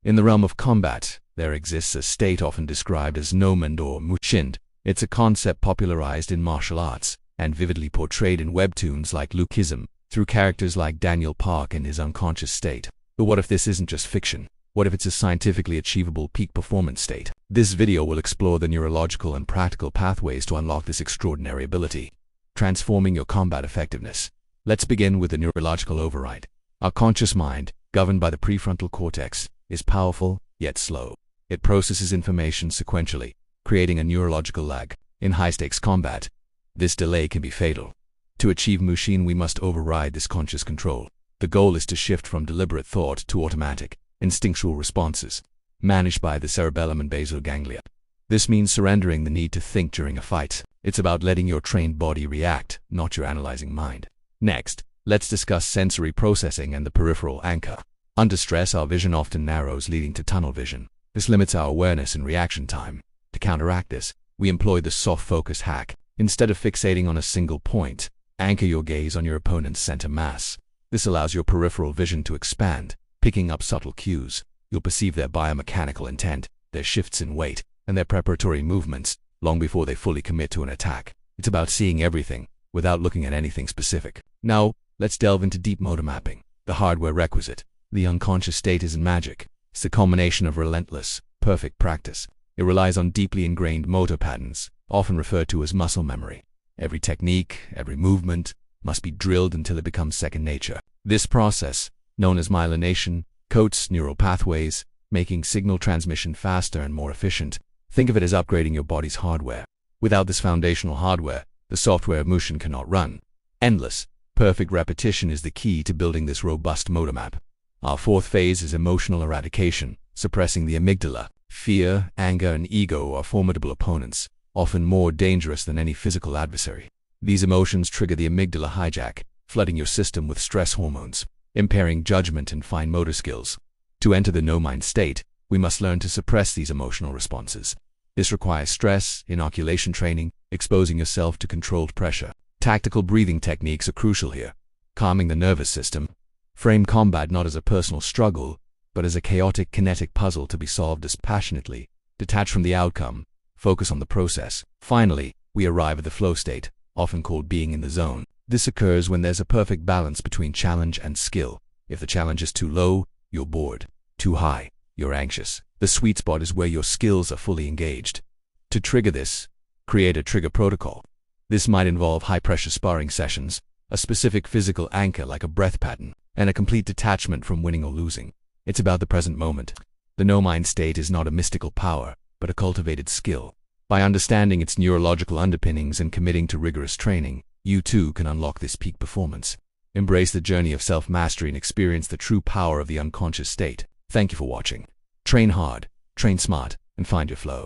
In the realm of combat, there exists a state often described as nomand or mushind. It's a concept popularized in martial arts and vividly portrayed in webtoons like Lookism through characters like Daniel Park in his unconscious state. But what if this isn't just fiction? What if it's a scientifically achievable peak performance state? This video will explore the neurological and practical pathways to unlock this extraordinary ability, transforming your combat effectiveness. Let's begin with the neurological override. Our conscious mind, governed by the prefrontal cortex, is powerful yet slow. It processes information sequentially, creating a neurological lag. In high-stakes combat, this delay can be fatal. To achieve Mushin, we must override this conscious control. The goal is to shift from deliberate thought to automatic, instinctual responses, managed by the cerebellum and basal ganglia. This means surrendering the need to think during a fight. It's about letting your trained body react, not your analyzing mind. Next, let's discuss sensory processing and the peripheral anchor. Under stress, our vision often narrows, leading to tunnel vision. This limits our awareness and reaction time. To counteract this, we employ the soft focus hack. Instead of fixating on a single point, anchor your gaze on your opponent's center mass. This allows your peripheral vision to expand, picking up subtle cues. You'll perceive their biomechanical intent, their shifts in weight, and their preparatory movements long before they fully commit to an attack. It's about seeing everything without looking at anything specific. Now, let's delve into deep motor mapping, the hardware requisite. The unconscious state isn't magic. It's a combination of relentless, perfect practice. It relies on deeply ingrained motor patterns, often referred to as muscle memory. Every technique, every movement, must be drilled until it becomes second nature. This process, known as myelination, coats neural pathways, making signal transmission faster and more efficient. Think of it as upgrading your body's hardware. Without this foundational hardware, the software of Mushin cannot run. Endless, perfect repetition is the key to building this robust motor map. Our fourth phase is emotional eradication, suppressing the amygdala. Fear, anger, and ego are formidable opponents, often more dangerous than any physical adversary. These emotions trigger the amygdala hijack, flooding your system with stress hormones, impairing judgment and fine motor skills. To enter the no-mind state, we must learn to suppress these emotional responses. This requires stress, inoculation training, exposing yourself to controlled pressure. Tactical breathing techniques are crucial here, calming the nervous system. Frame combat not as a personal struggle, but as a chaotic kinetic puzzle to be solved dispassionately. Detach from the outcome, focus on the process. Finally, we arrive at the flow state, often called being in the zone. This occurs when there's a perfect balance between challenge and skill. If the challenge is too low, you're bored. Too high, you're anxious. The sweet spot is where your skills are fully engaged. To trigger this, create a trigger protocol. This might involve high-pressure sparring sessions, a specific physical anchor like a breath pattern, and a complete detachment from winning or losing. It's about the present moment. The no-mind state is not a mystical power, but a cultivated skill. By understanding its neurological underpinnings and committing to rigorous training, you too can unlock this peak performance. Embrace the journey of self-mastery and experience the true power of the unconscious state. Thank you for watching. Train hard, train smart, and find your flow.